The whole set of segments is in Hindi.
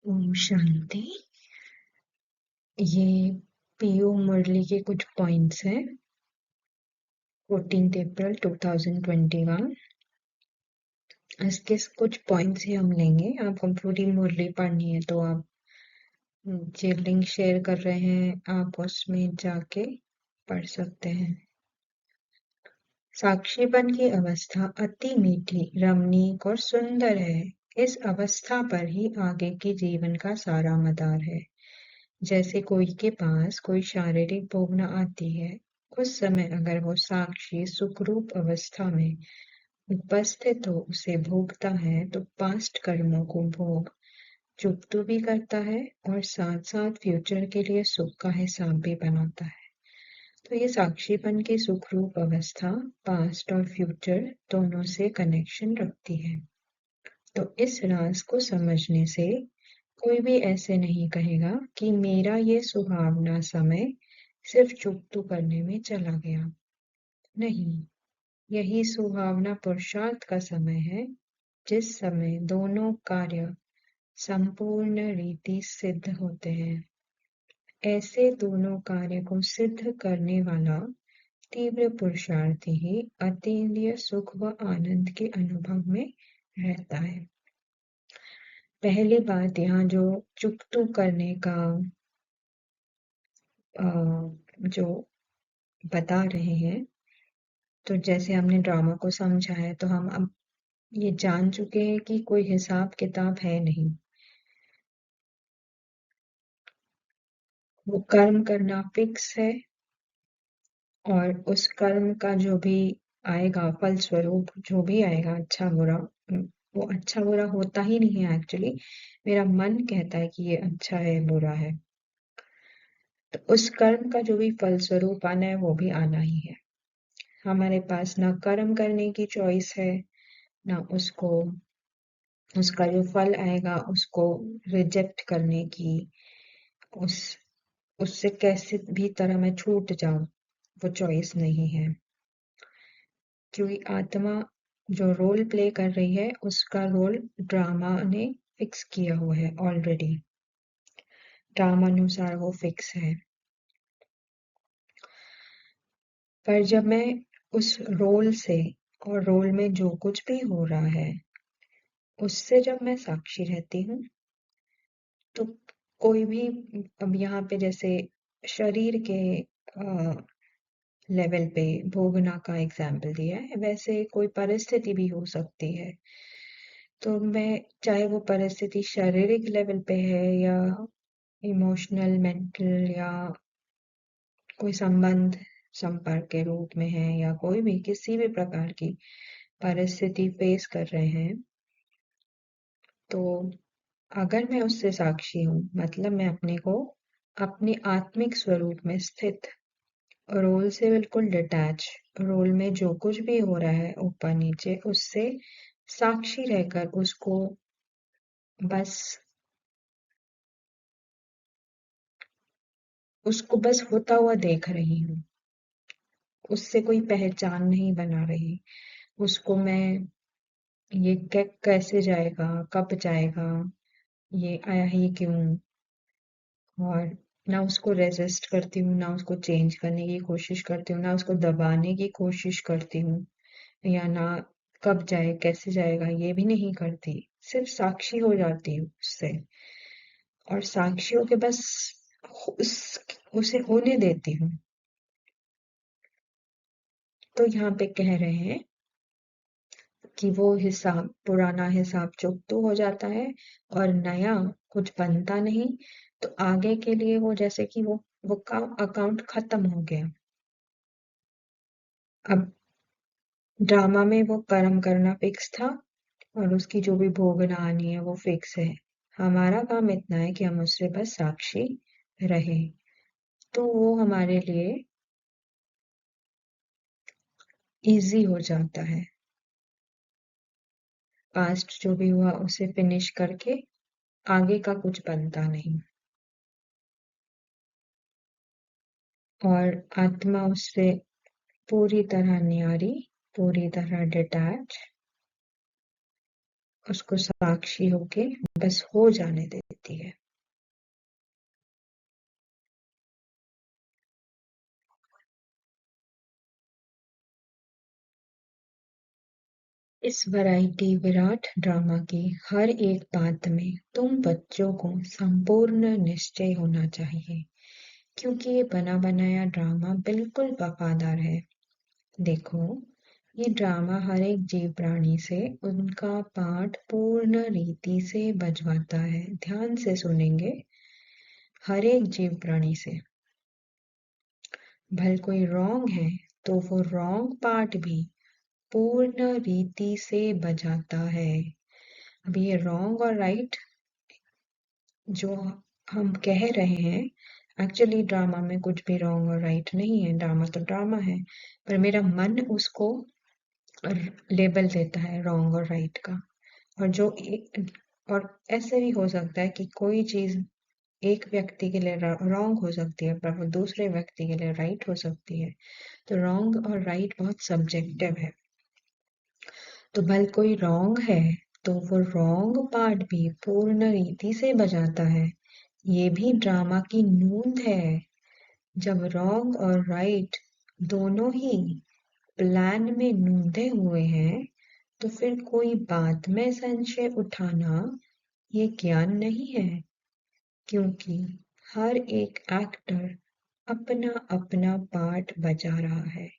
ओम शांति। ये पीयू मुरली के कुछ पॉइंट्स हैं। 14 अप्रैल 2021। इसके कुछ पॉइंट्स ही हम लेंगे। आपको पूरी मुरली पढ़नी है तो आप जो लिंक शेयर कर रहे हैं आप उसमें जाके पढ़ सकते हैं। साक्षीपन की अवस्था अति मीठी, रमणीक और सुंदर है। इस अवस्था पर ही आगे के जीवन का सारा मदार है। जैसे कोई के पास कोई शारीरिक भोगना आती है, उस समय अगर वो साक्षी सुखरूप अवस्था में उपस्थित हो उसे भोगता है तो पास्ट कर्मों को भोग चुकता भी करता है और साथ साथ फ्यूचर के लिए सुख का हिसाब भी बनाता है। तो ये साक्षीपन की सुखरूप अवस्था पास्ट और फ्यूचर दोनों से कनेक्शन रखती है। तो इस राज को समझने से कोई भी ऐसे नहीं कहेगा कि मेरा ये सुहावना समय सिर्फ चुगतू करने में चला गया। नहीं, यही सुहावना पुरुषार्थ का समय है, जिस समय दोनों कार्य संपूर्ण रीति सिद्ध होते हैं। ऐसे दोनों कार्य को सिद्ध करने वाला तीव्र पुरुषार्थी ही अतीन्द्रिय सुख व आनंद के अनुभव में रहता है। पहली बात यहाँ जो चुगतू करने का जो बता रहे हैं, तो जैसे हमने ड्रामा को समझा है तो हम अब ये जान चुके हैं कि कोई हिसाब किताब है नहीं। वो कर्म करना फिक्स है और उस कर्म का जो भी आएगा फल स्वरूप जो भी आएगा अच्छा बुरा, वो अच्छा बुरा होता ही नहीं है। एक्चुअली मेरा मन कहता है कि ये अच्छा है बुरा है, तो उस कर्म का जो भी फल स्वरूप आना है वो भी आना ही है। हमारे पास ना कर्म करने की चॉइस है, ना उसका जो फल आएगा उसको रिजेक्ट करने की, उस उससे कैसे भी तरह मैं छूट जाऊं, वो चॉइस नहीं है। क्योंकि आत्मा जो रोल प्ले कर रही है उसका रोल ड्रामा ने फिक्स किया हुआ है ऑलरेडी। ड्रामा अनुसार वो फिक्स है। पर जब मैं उस रोल से और रोल में जो कुछ भी हो रहा है उससे जब मैं साक्षी रहती हूँ तो कोई भी, अब यहाँ पे जैसे शरीर के लेवल पे भोगना का एग्जाम्पल दिया है, वैसे कोई परिस्थिति भी हो सकती है। तो मैं चाहे वो परिस्थिति शारीरिक लेवल पे है या इमोशनल मेंटल या कोई संबंध संपर्क के रूप में है या कोई भी किसी भी प्रकार की परिस्थिति फेस कर रहे हैं, तो अगर मैं उससे साक्षी हूँ मतलब मैं अपने को अपने आत्मिक स्वरूप में स्थित, रोल से बिल्कुल डिटैच, रोल में जो कुछ भी हो रहा है ऊपर नीचे उससे साक्षी रहकर बस उसको बस होता हुआ देख रही हूँ, उससे कोई पहचान नहीं बना रही। उसको मैं ये कैसे जाएगा, कब जाएगा, ये आया ही क्यों, और ना उसको रेजिस्ट करती हूँ, ना उसको चेंज करने की कोशिश करती हूँ, ना उसको दबाने की कोशिश करती हूँ, या ना कब जाए कैसे जाएगा ये भी नहीं करती। सिर्फ साक्षी हो जाती हूँ उससे और साक्षी होके बस उस उसे होने देती हूँ। तो यहाँ पे कह रहे हैं कि वो हिसाब, पुराना हिसाब चुकता हो जाता है और नया कुछ बनता नहीं। तो आगे के लिए वो जैसे कि वो का अकाउंट खत्म हो गया। अब ड्रामा में वो कर्म करना फिक्स था और उसकी जो भी भोगना आनी है वो फिक्स है। हमारा काम इतना है कि हम उससे बस साक्षी रहे, तो वो हमारे लिए इजी हो जाता है। पास्ट जो भी हुआ उसे फिनिश करके आगे का कुछ बनता नहीं और आत्मा उससे पूरी तरह न्यारी, पूरी तरह डिटैच उसको साक्षी होके बस हो जाने देती है। इस वैरायटी विराट ड्रामा की हर एक बात में तुम बच्चों को संपूर्ण निश्चय होना चाहिए, क्योंकि ये बना बनाया ड्रामा बिल्कुल वफादार है। देखो, ये ड्रामा हर एक जीव प्राणी से उनका पाठ पूर्ण रीति से बजवाता है। ध्यान से सुनेंगे, हर एक जीव प्राणी से। भल कोई रॉन्ग है तो वो रॉन्ग पार्ट भी पूर्ण रीति से बजाता है। अब ये रॉन्ग और राइट जो हम कह रहे हैं, एक्चुअली ड्रामा में कुछ भी रॉन्ग और राइट नहीं है, ड्रामा तो ड्रामा है, पर मेरा मन उसको लेबल देता है रॉन्ग और राइट का। और और ऐसे भी हो सकता है कि कोई चीज एक व्यक्ति के लिए रॉन्ग हो सकती है पर वो दूसरे व्यक्ति के लिए राइट हो सकती है। तो रॉन्ग और राइट बहुत सब्जेक्टिव है। तो भल कोई रॉन्ग है तो वो रॉन्ग पार्ट भी पूर्ण रीति से बजाता है। ये भी ड्रामा की नूंद है। जब रॉन्ग और राइट दोनों ही प्लान में नूंदे हुए हैं, तो फिर कोई बात में संशय उठाना ये ज्ञान नहीं है, क्योंकि हर एक एक्टर अपना अपना पार्ट बजा रहा है।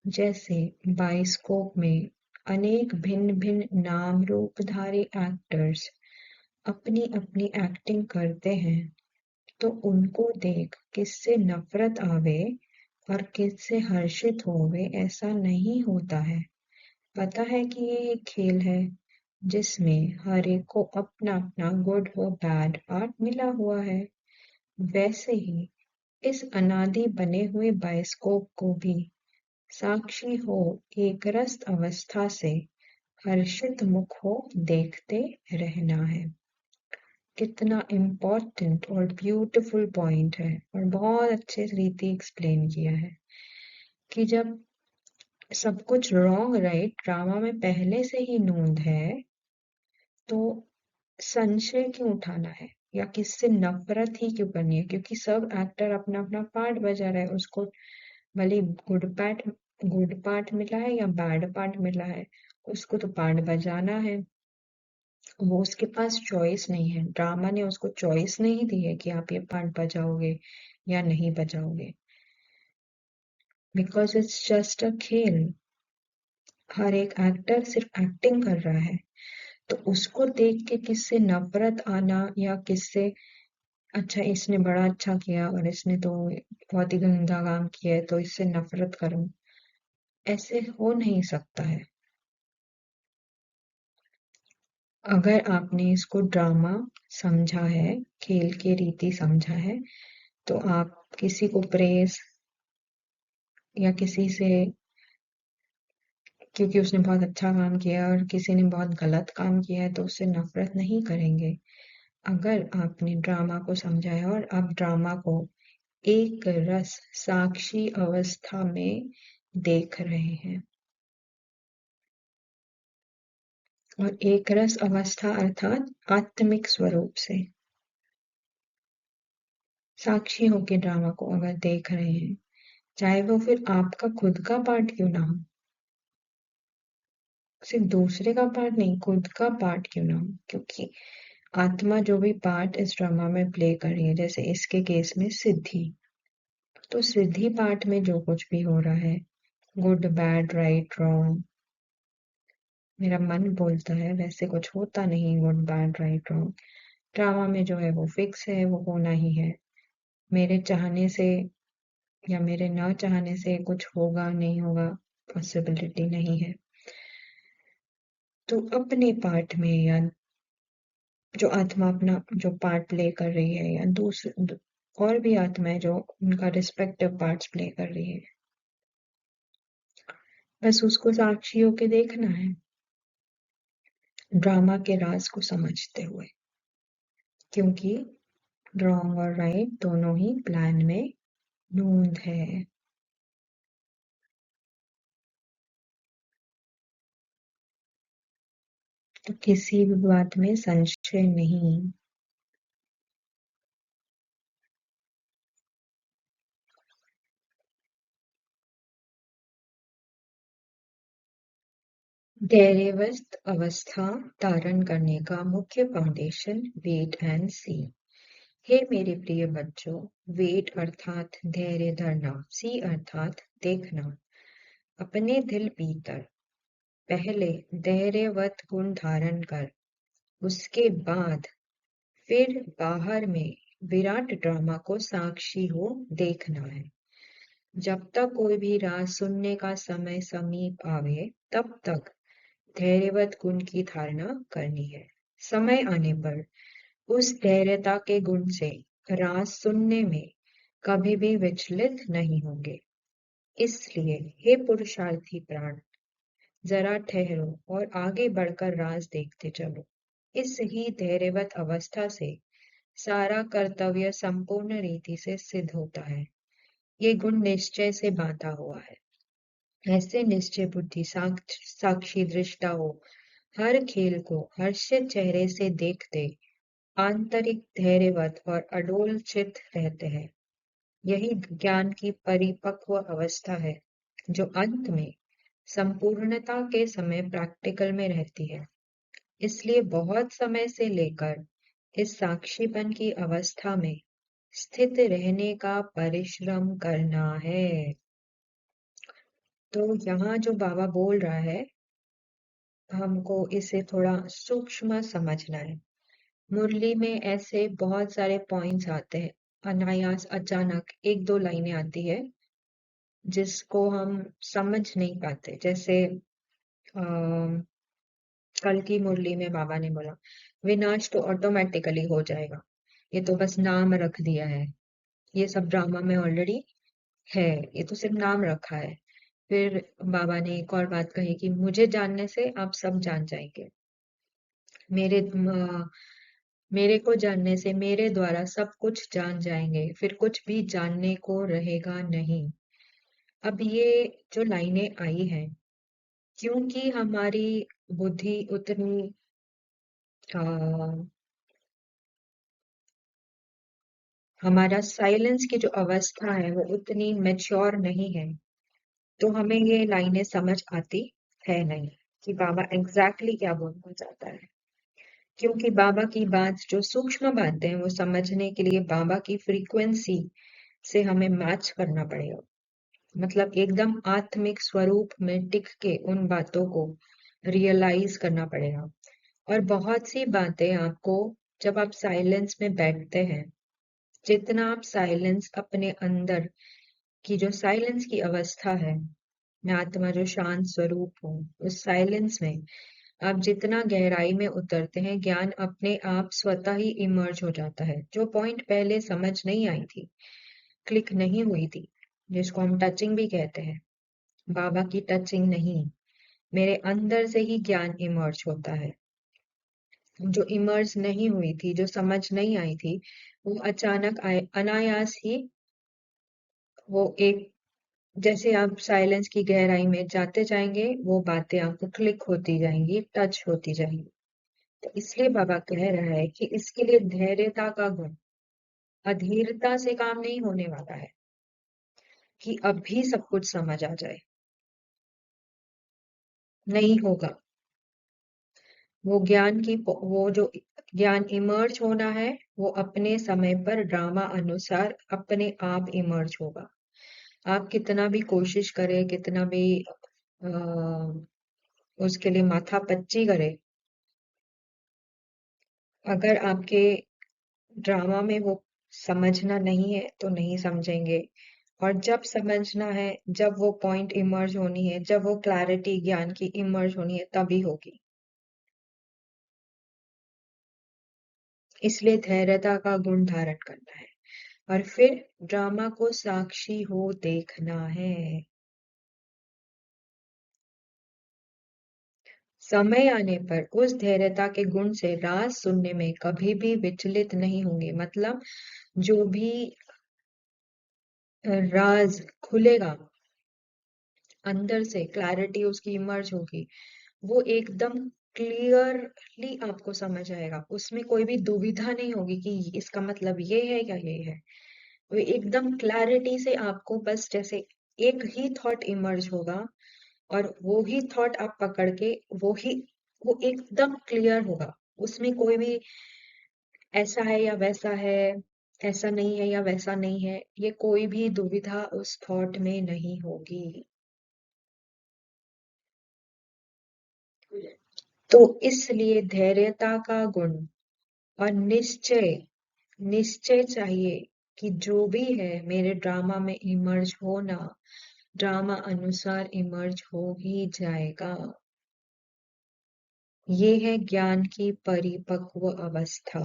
जैसे बाइस्कोप में अनेक भिन्न भिन्न नाम रूपधारी एक्टर्स अपनी अपनी एक्टिंग करते हैं, तो उनको देख किससे नफरत आवे और किससे हर्षित होवे ऐसा नहीं होता है। पता है कि ये एक खेल है जिसमें हर एक को अपना अपना गुड और बैड पार्ट मिला हुआ है। वैसे ही इस अनादि बने हुए बाइस्कोप को भी साक्षी हो एक रस अवस्था से हर्षित मुख हो देखते रहना है। कितना इम्पोर्टेंट और ब्यूटीफुल पॉइंट है, और बहुत अच्छे रीति एक्सप्लेन किया है कि जब सब कुछ रॉन्ग राइट ड्रामा में पहले से ही नूंद है, तो संशय क्यों उठाना है या किससे नफरत ही क्यों करनी है, क्योंकि सब एक्टर अपना अपना पार्ट बजा रहे हैं। उसको भले गुड पार्ट मिला है या बैड पार्ट मिला है, उसको तो पार्ट बजाना है। वो उसके पास चॉइस नहीं है, ड्रामा ने उसको चॉइस नहीं दी है कि आप ये पार्ट बजाओगे या नहीं बजाओगे, बिकॉज इट्स जस्ट अ खेल। हर एक एक्टर सिर्फ एक्टिंग कर रहा है, तो उसको देख के किससे नफरत आना या किससे अच्छा इसने बड़ा अच्छा किया और इसने तो बहुत ही गंदा काम किया है तो इससे नफरत करूं, ऐसे हो नहीं सकता है। अगर आपने इसको ड्रामा समझा है, खेल की रीति समझा है, तो आप किसी को प्रेज या किसी से क्योंकि उसने बहुत अच्छा काम किया और किसी ने बहुत गलत काम किया है तो उससे नफरत नहीं करेंगे। अगर आपने ड्रामा को समझा है और आप ड्रामा को एक रस साक्षी अवस्था में देख रहे हैं, और एक रस अवस्था अर्थात आत्मिक स्वरूप से साक्षी होके ड्रामा को अगर देख रहे हैं, चाहे वो फिर आपका खुद का पार्ट क्यों ना हो, सिर्फ दूसरे का पार्ट नहीं, खुद का पार्ट क्यों ना हो, क्योंकि आत्मा जो भी पार्ट इस ड्रामा में प्ले कर रही है, जैसे इसके केस में सिद्धि, तो सिद्धि पार्ट में जो कुछ भी हो रहा है, गुड बैड राइट रॉन्ग, मेरा मन बोलता है वैसे कुछ होता नहीं, good bad right wrong drama में जो है वो फिक्स है, वो होना ही है। मेरे चाहने से या मेरे न चाहने से कुछ होगा नहीं होगा, पॉसिबिलिटी नहीं है। तो अपने पार्ट में या जो आत्मा अपना जो पार्ट प्ले कर रही है या दूसरे और भी आत्माएं जो उनका रिस्पेक्टिव पार्ट्स प्ले कर रही है, बस उसको साक्षी होके देखना है ड्रामा के राज को समझते हुए, क्योंकि रॉन्ग और राइट दोनों ही प्लान में नूंद है। तो किसी भी बात में संशय नहीं। धैर्यवस्थ अवस्था धारण करने का मुख्य फाउंडेशन वेट एंड सी। हे मेरे प्रिय बच्चों, वेट अर्थात धैर्य धरना, सी अर्थात देखना। अपने दिल भीतर पहले धैर्यवत गुण धारण कर, उसके बाद फिर बाहर में विराट ड्रामा को साक्षी हो देखना है। जब तक कोई भी राज सुनने का समय समीप आवे, तब तक धैर्यवत गुण की धारणा करनी है। समय आने पर उस धैर्यता के गुण से राज सुनने में कभी भी विचलित नहीं होंगे। इसलिए हे पुरुषार्थी प्राण, जरा ठहरो और आगे बढ़कर राज देखते चलो। इस ही धैर्यवत अवस्था से सारा कर्तव्य संपूर्ण रीति से सिद्ध होता है। ये गुण निश्चय से बांधा हुआ है। ऐसे निश्चय बुद्धि साक्षी दृष्टा हो हर खेल को हर्षित चेहरे से देखते आंतरिक धैर्यवत और अडोल चित्त रहते हैं। यही ज्ञान की परिपक्व अवस्था है, जो अंत में संपूर्णता के समय प्रैक्टिकल में रहती है। इसलिए बहुत समय से लेकर इस साक्षीपन की अवस्था में स्थित रहने का परिश्रम करना है। तो यहाँ जो बाबा बोल रहा है, हमको इसे थोड़ा सूक्ष्म समझना है। मुरली में ऐसे बहुत सारे पॉइंट्स आते हैं, अनायास अचानक एक दो लाइनें आती है जिसको हम समझ नहीं पाते। जैसे कल की मुरली में बाबा ने बोला विनाश तो ऑटोमेटिकली हो जाएगा, ये तो बस नाम रख दिया है, ये सब ड्रामा में ऑलरेडी है, ये तो सिर्फ नाम रखा है। फिर बाबा ने एक और बात कही कि मुझे जानने से आप सब जान जाएंगे, मेरे मेरे को जानने से मेरे द्वारा सब कुछ जान जाएंगे, फिर कुछ भी जानने को रहेगा नहीं। अब ये जो लाइनें आई हैं, क्योंकि हमारी बुद्धि उतनी हमारा साइलेंस की जो अवस्था है वो उतनी मैच्योर नहीं है, तो हमें ये लाइनें समझ आती है नहीं कि बाबा एग्जैक्टली क्या बोलना चाहता है। क्योंकि बाबा की बात जो सूक्ष्म बातें हैं वो समझने के लिए बाबा की फ्रीक्वेंसी से हमें मैच करना पड़ेगा। मतलब एकदम आत्मिक स्वरूप में टिक के उन बातों को रियलाइज करना पड़ेगा। और बहुत सी बातें आपको जब आप साइलेंस में बैठते हैं, जितना आप साइलेंस अपने अंदर की जो साइलेंस की अवस्था है, मैं आत्मा जो शांत स्वरूप हूँ, उस साइलेंस में आप जितना गहराई में उतरते हैं, ज्ञान अपने आप स्वतः ही इमर्ज हो जाता है। जो पॉइंट पहले समझ नहीं आई थी, क्लिक नहीं हुई थी, जिसको हम टचिंग भी कहते हैं, बाबा की टचिंग नहीं, मेरे अंदर से ही ज्ञान इमर्ज होता है। जो इमर्ज नहीं हुई थी, जो समझ नहीं आई थी, वो अचानक अनायास ही वो एक, जैसे आप साइलेंस की गहराई में जाते जाएंगे, वो बातें आपको क्लिक होती जाएंगी, टच होती जाएंगी। तो इसलिए बाबा कह रहा है कि इसके लिए धैर्यता का गुण, अधीरता से काम नहीं होने वाला है कि अभी सब कुछ समझ आ जाए, नहीं होगा। वो ज्ञान की वो जो ज्ञान इमर्ज होना है, वो अपने समय पर ड्रामा अनुसार अपने आप इमर्ज होगा। आप कितना भी कोशिश करें, कितना भी उसके लिए माथा पच्ची करे, अगर आपके ड्रामा में वो समझना नहीं है तो नहीं समझेंगे। और जब समझना है, जब वो पॉइंट इमर्ज होनी है, जब वो क्लैरिटी ज्ञान की इमर्ज होनी है, तभी होगी। इसलिए धैर्यता का गुण धारण करना है और फिर ड्रामा को साक्षी हो देखना है। समय आने पर उस धैर्यता के गुण से राज सुनने में कभी भी विचलित नहीं होंगे। मतलब जो भी राज खुलेगा, अंदर से क्लैरिटी उसकी इमर्ज होगी, वो एकदम क्लियरली आपको समझ आएगा, उसमें कोई भी दुविधा नहीं होगी कि इसका मतलब ये है या ये है। वो एकदम क्लैरिटी से आपको बस जैसे एक ही थॉट इमर्ज होगा और वो ही थॉट आप पकड़ के वो एकदम क्लियर होगा। उसमें कोई भी ऐसा है या वैसा है, ऐसा नहीं है या वैसा नहीं है, ये कोई भी दुविधा उस थॉट में नहीं होगी। तो इसलिए धैर्यता का गुण और निश्चय निश्चय चाहिए कि जो भी है मेरे ड्रामा में इमर्ज होना, ड्रामा अनुसार इमर्ज हो ही जाएगा। ये है ज्ञान की परिपक्व अवस्था।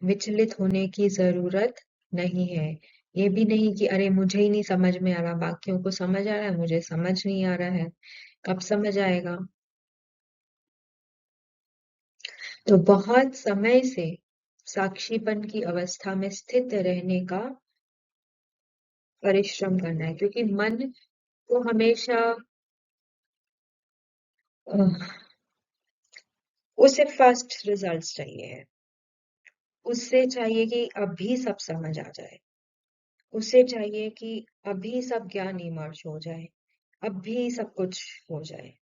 विचलित होने की जरूरत नहीं है। ये भी नहीं कि अरे मुझे ही नहीं समझ में आ रहा, बाकियों को समझ आ रहा है, मुझे समझ नहीं आ रहा है। कब समझ आएगा? तो बहुत समय से साक्षीपन की अवस्था में स्थित रहने का परिश्रम करना है, क्योंकि मन को हमेशा उसे फास्ट रिजल्ट्स चाहिए। उससे चाहिए कि अभी सब समझ आ जाए। उसे चाहिए कि अभी सब ज्ञान इमर्ज हो जाए, अभी सब कुछ हो जाए।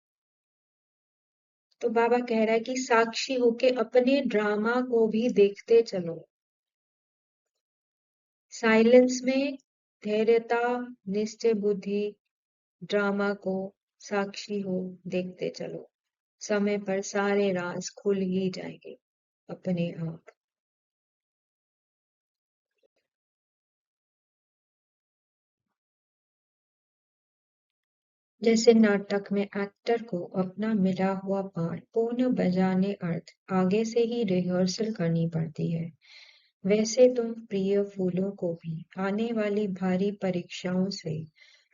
तो बाबा कह रहा है कि साक्षी होके अपने ड्रामा को भी देखते चलो। साइलेंस में धैर्यता, निश्चय बुद्धि, ड्रामा को साक्षी हो देखते चलो। समय पर सारे राज खुल ही जाएंगे अपने आप। जैसे नाटक में एक्टर को अपना मिला हुआ पार्ट पूर्ण बजाने अर्थ आगे से ही रिहर्सल करनी पड़ती है, वैसे तुम प्रिय फूलों को भी आने वाली भारी परीक्षाओं से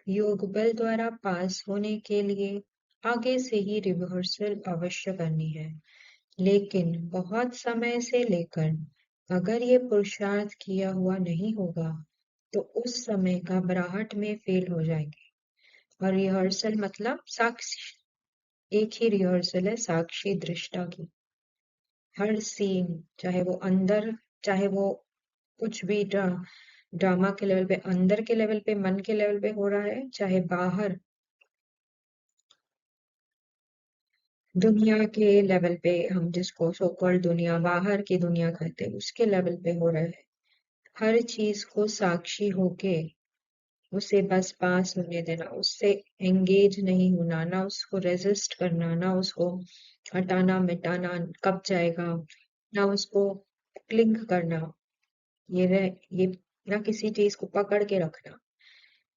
योग बल द्वारा पास होने के लिए आगे से ही रिहर्सल अवश्य करनी है। लेकिन बहुत समय से लेकर अगर ये पुरुषार्थ किया हुआ नहीं होगा तो उस समय घबराहट में फेल हो जाएंगे। और रिहर्सल मतलब साक्षी, एक ही रिहर्सल है साक्षी दृष्टा की। हर सीन, चाहे वो अंदर, चाहे वो कुछ भी ड्रामा के लेवल पे, अंदर के लेवल पे, मन के लेवल पे हो रहा है, चाहे बाहर दुनिया के लेवल पे, हम जिसको सो कॉल्ड दुनिया, बाहर की दुनिया कहते हैं, उसके लेवल पे हो रहा है। हर चीज को साक्षी होके उसे बस पास होने देना, उससे एंगेज नहीं होना, ना उसको रेजिस्ट करना, ना उसको हटाना मिटाना कब जाएगा, ना उसको क्लिंग करना, ये ना किसी चीज को पकड़ के रखना।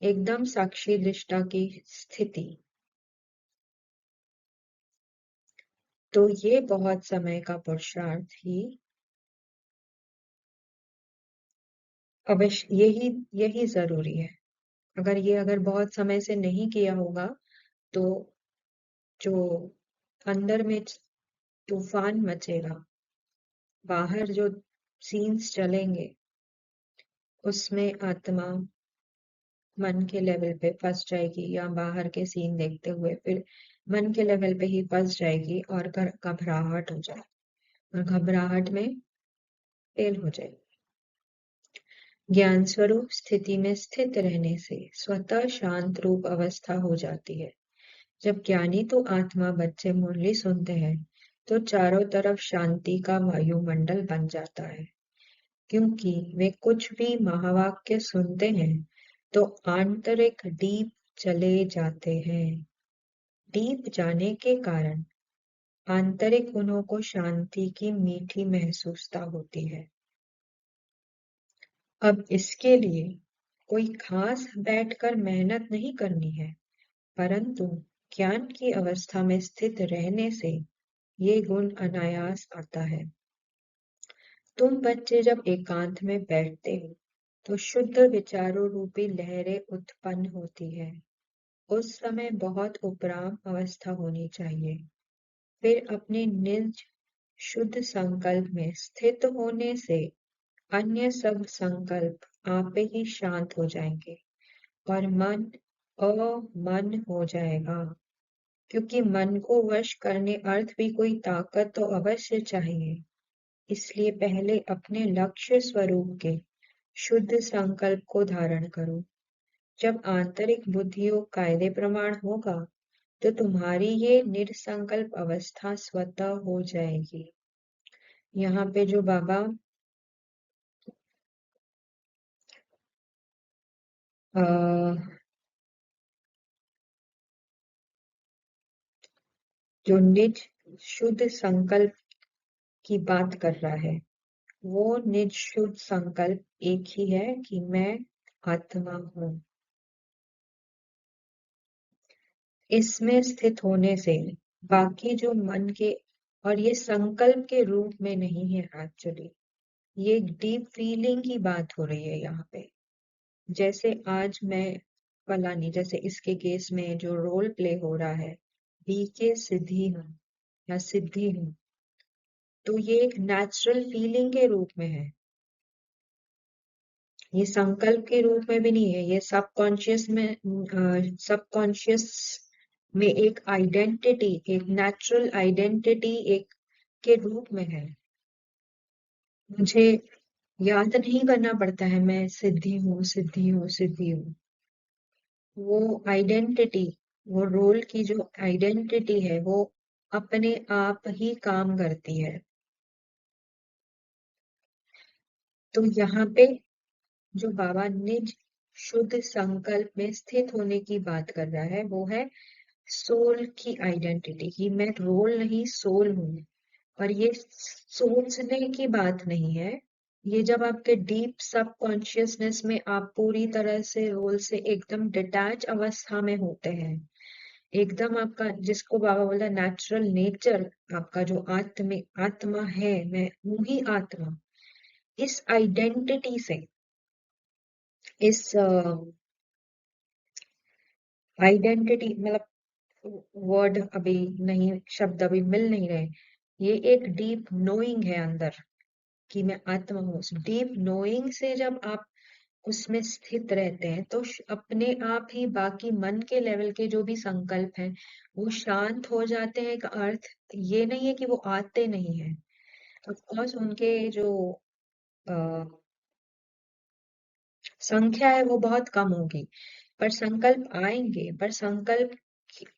एकदम साक्षी दृष्टा की स्थिति। तो ये बहुत समय का पुरुषार्थ ही अवश्य, यही जरूरी है। अगर बहुत समय से नहीं किया होगा तो जो अंदर में तूफान मचेगा, बाहर जो सीन्स चलेंगे, उसमें आत्मा मन के लेवल पे फंस जाएगी, या बाहर के सीन देखते हुए फिर मन के लेवल पे ही फंस जाएगी और घबराहट हो जाए, और घबराहट में फेल हो जाएगी। ज्ञान स्वरूप स्थिति में स्थित रहने से स्वतः शांत रूप अवस्था हो जाती है। जब ज्ञानी तो आत्मा बच्चे मुरली सुनते हैं तो चारों तरफ शांति का वायुमंडल बन जाता है, क्योंकि वे कुछ भी महावाक्य सुनते हैं तो आंतरिक डीप चले जाते हैं। डीप जाने के कारण आंतरिक उन्हों को शांति की मीठी महसूसता होती है। अब इसके लिए कोई खास बैठकर मेहनत नहीं करनी है, परंतु ज्ञान की अवस्था में स्थित रहने से ये गुण अनायास आता है। तुम बच्चे जब एकांत में बैठते हो तो शुद्ध विचारों रूपी लहरें उत्पन्न होती है। उस समय बहुत उपराम अवस्था होनी चाहिए। फिर अपने निज शुद्ध संकल्प में स्थित होने से अन्य सब संकल्प आपे ही शांत हो जाएंगे और मन अमन हो जाएगा। क्योंकि मन को वश करने अर्थ भी कोई ताकत तो अवश्य चाहिए। इसलिए पहले अपने लक्ष्य स्वरूप के शुद्ध संकल्प को धारण करो। जब आंतरिक बुद्धियोग कायदे प्रमाण होगा तो तुम्हारी ये निरसंकल्प अवस्था स्वतः हो जाएगी। यहाँ पे जो बाबा जो निज शुद्ध संकल्प की बात कर रहा है, वो निज शुद्ध संकल्प एक ही है कि मैं आत्मा हूँ। इसमें स्थित होने से बाकी जो मन के, और ये संकल्प के रूप में नहीं है एक्चुअली, ये डीप फीलिंग की बात हो रही है यहाँ पे। जैसे आज मैं फलानी, जैसे इसके केस में जो रोल प्ले हो रहा है, बी के सिद्धि हूँ या सिद्धि हूँ, तो ये एक नेचुरल फीलिंग के रूप में है, ये संकल्प के रूप में भी नहीं है। ये सबकॉन्शियस में, सबकॉन्शियस में एक आइडेंटिटी, एक नेचुरल आइडेंटिटी एक के रूप में है। मुझे याद नहीं करना पड़ता है मैं सिद्धि हूँ, सिद्धि हूँ, सिद्धि हूँ। वो आइडेंटिटी, वो रोल की जो आइडेंटिटी है, वो अपने आप ही काम करती है। तो यहाँ पे जो बाबा निज शुद्ध संकल्प में स्थित होने की बात कर रहा है, वो है सोल की आइडेंटिटी, कि मैं रोल नहीं सोल हूँ। और ये सोचने की बात नहीं है, ये जब आपके डीप सबकॉन्शियसनेस में आप पूरी तरह से रोल से एकदम डिटैच अवस्था में होते हैं, एकदम आपका, जिसको बाबा बोला नेचुरल नेचर, आपका जो आत्मा है, मैं हूँ ही आत्मा, इस आइडेंटिटी से, इस आइडेंटिटी मतलब वर्ड अभी नहीं, शब्द अभी मिल नहीं रहे, ये एक डीप नोइंग है अंदर कि मैं आत्मा हूँ। डीप नोइंग से जब आप उसमें स्थित रहते हैं तो अपने आप ही बाकी मन के लेवल के जो भी संकल्प हैं वो शांत हो जाते हैं। का अर्थ ये नहीं है कि वो आते नहीं है, ऑफ कोर्स उनके जो संख्या है वो बहुत कम होगी, पर संकल्प आएंगे। पर संकल्प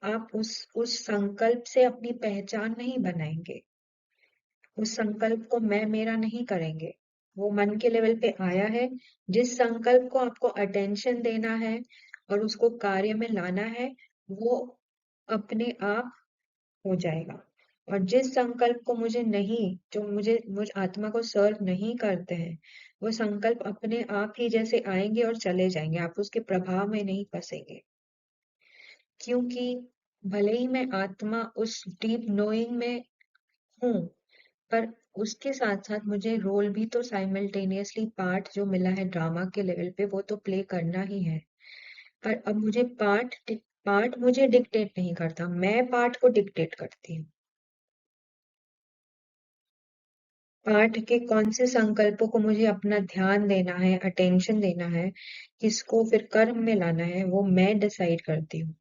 आप उस संकल्प से अपनी पहचान नहीं बनाएंगे, उस संकल्प को मैं मेरा नहीं करेंगे। वो मन के लेवल पे आया है, जिस संकल्प को आपको अटेंशन देना है और उसको कार्य में लाना है, वो अपने आप हो जाएगा। और जिस संकल्प को मुझे नहीं, जो मुझ आत्मा को सर्व नहीं करते हैं, वो संकल्प अपने आप ही जैसे आएंगे और चले जाएंगे, आप उसके प्रभाव में नहीं फंसेंगे। क्योंकि भले ही मैं आत्मा उस डीप नोइंग में हूँ, पर उसके साथ साथ मुझे रोल भी तो साइमल्टेनियसली, पार्ट जो मिला है ड्रामा के लेवल पे वो तो प्ले करना ही है। पर अब मुझे पार्ट मुझे डिक्टेट नहीं करता, मैं पार्ट को डिक्टेट करती हूँ। पाठ के कौन से संकल्पों को मुझे अपना ध्यान देना है, अटेंशन देना है, किसको फिर कर्म में लाना है, वो मैं डिसाइड करती हूँ,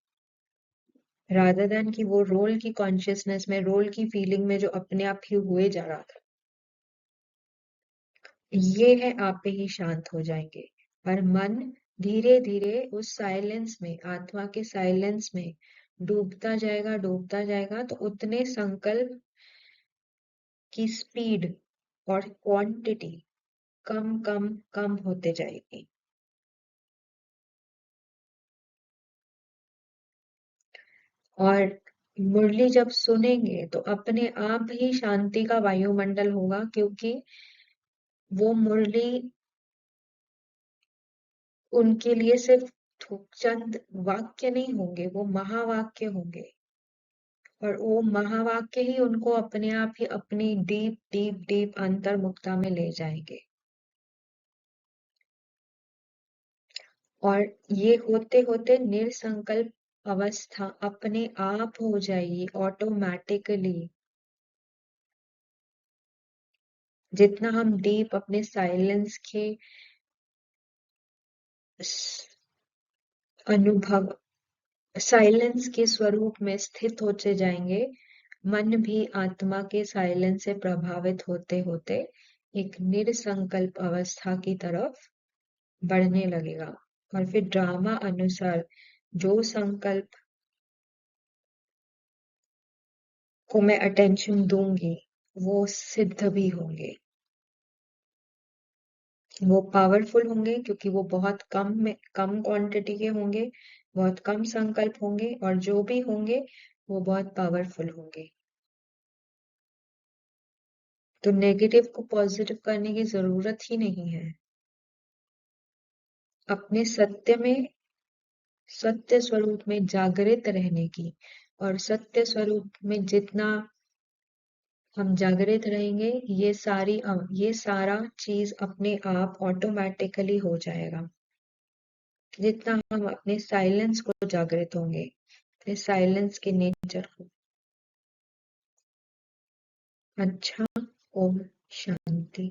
रादर देन कि वो रोल की कॉन्शियसनेस में, रोल की फीलिंग में जो अपने आप ही हुए जा रहा था। ये है आप पे ही शांत हो जाएंगे। पर मन धीरे धीरे उस साइलेंस में, आत्मा के साइलेंस में डूबता जाएगा, डूबता जाएगा, तो उतने संकल्प की स्पीड और क्वांटिटी कम कम कम होते जाएगी। और मुरली जब सुनेंगे तो अपने आप ही शांति का वायुमंडल होगा, क्योंकि वो मुरली उनके लिए सिर्फ चंद वाक्य नहीं होंगे, वो महावाक्य होंगे। और वो महावाक्य ही उनको अपने आप ही अपनी डीप डीप डीप अंतर्मुखता में ले जाएंगे। और ये होते होते निरसंकल्प अवस्था अपने आप हो जाएगी ऑटोमेटिकली। जितना हम डीप अपने साइलेंस के अनुभव साइलेंस के स्वरूप में स्थित होते जाएंगे। मन भी आत्मा के साइलेंस से प्रभावित होते होते एक निरसंकल्प अवस्था की तरफ बढ़ने लगेगा। और फिर ड्रामा अनुसार जो संकल्प को मैं अटेंशन दूंगी वो सिद्ध भी होंगे। वो पावरफुल होंगे क्योंकि वो बहुत कम क्वांटिटी के होंगे, बहुत कम संकल्प होंगे, और जो भी होंगे वो बहुत पावरफुल होंगे। तो नेगेटिव को पॉजिटिव करने की जरूरत ही नहीं है। अपने सत्य स्वरूप में जागृत रहने की, और सत्य स्वरूप में जितना हम जागृत रहेंगे ये सारा चीज अपने आप ऑटोमेटिकली हो जाएगा। जितना हम अपने साइलेंस को जागृत होंगे, साइलेंस के नेचर को। अच्छा, ओम शांति।